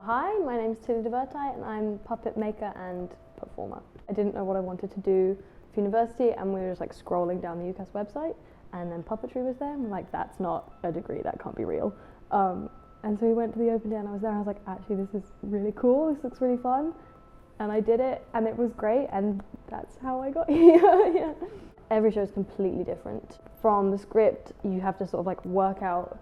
Hi, my name's Clotilde and I'm puppet maker and performer. I didn't know what I wanted to do for university, and we were just like scrolling down the UCAS website, and then puppetry was there, and we're like, that's not a degree, that can't be real. And so we went to the open day, and I was there, and I was like, actually this is really cool, this looks really fun. And I did it, and it was great, and that's how I got here. Yeah. Every show is completely different. From the script, you have to sort of like work out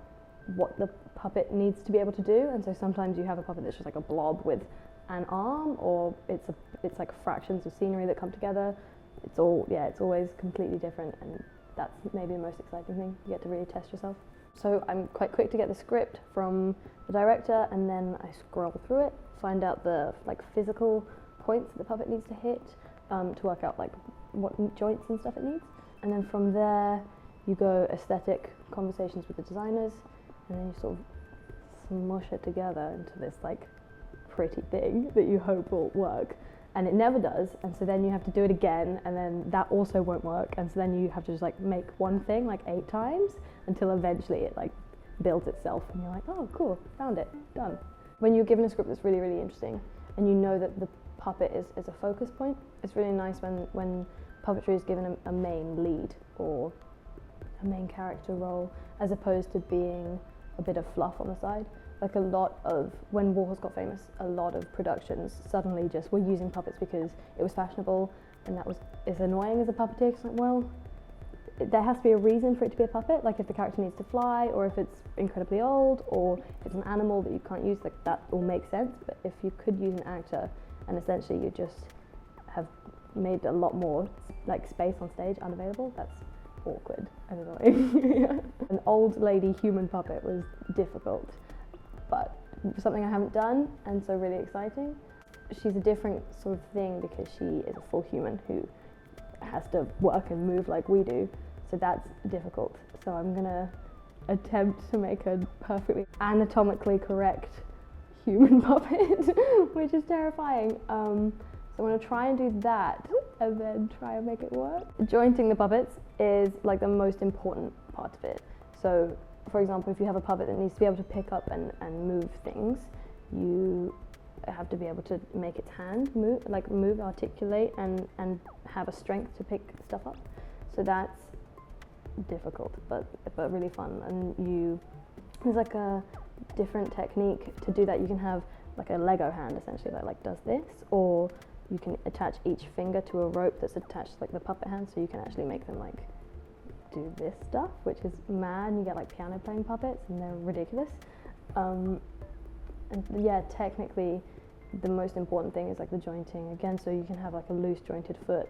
what the puppet needs to be able to do, and so sometimes you have a puppet that's just like a blob with an arm, or it's like fractions of scenery that come together. It's always completely different, and that's maybe the most exciting thing. You get to really test yourself. So I'm quite quick to get the script from the director, and then I scroll through it, find out the like physical points that the puppet needs to hit, to work out like what joints and stuff it needs. And then from there you go aesthetic conversations with the designers, and then you sort of smush it together into this like pretty thing that you hope will work, and it never does, and so then you have to do it again, and then that also won't work, and so then you have to just like make one thing like 8 times until eventually it like builds itself, and you're like, oh cool, found it, done. When you're given a script that's really, really interesting, and you know that the puppet is a focus point, it's really nice when puppetry is given a main lead or a main character role, as opposed to being a bit of fluff on the side. Like a lot of, when Warhorse got famous, a lot of productions suddenly just were using puppets because it was fashionable, and that was as annoying as a puppeteer. It's like, well, there has to be a reason for it to be a puppet, like if the character needs to fly, or if it's incredibly old, or if it's an animal that you can't use, like that all makes sense. But if you could use an actor, and essentially you just have made a lot more like space on stage unavailable, that's awkward and annoying. Yeah. An old lady human puppet was difficult, but something I haven't done, and so really exciting. She's a different sort of thing because she is a full human who has to work and move like we do, so that's difficult. So I'm gonna attempt to make a perfectly anatomically correct human puppet, which is terrifying. So I'm gonna try and do that, and then try and make it work. Jointing the puppets is like the most important part of it. So for example, if you have a puppet that needs to be able to pick up and move things, you have to be able to make its hand move, articulate, and have a strength to pick stuff up. So that's difficult, but really fun. And there's like a different technique to do that. You can have like a Lego hand essentially that like does this, or you can attach each finger to a rope that's attached to like the puppet hand, so you can actually make them like do this stuff, which is mad. And you get like piano playing puppets, and they're ridiculous. And yeah, technically the most important thing is like the jointing again, so you can have like a loose jointed foot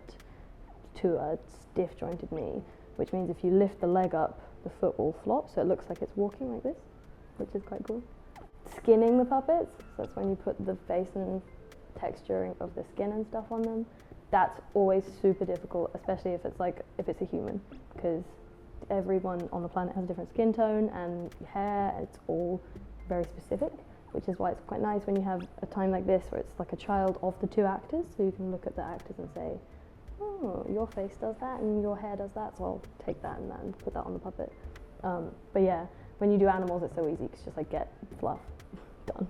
to a stiff jointed knee, which means if you lift the leg up, the foot will flop, so it looks like it's walking like this, which is quite cool. Skinning the puppets, so that's when you put the face and texturing of the skin and stuff on them. That's always super difficult, especially if it's a human, because everyone on the planet has a different skin tone and hair. It's all very specific, which is why it's quite nice when you have a time like this where it's like a child of the 2 actors, so you can look at the actors and say, oh, your face does that and your hair does that, so I'll take that and put that on the puppet. But yeah, when you do animals, it's so easy, it's just like get fluff, done.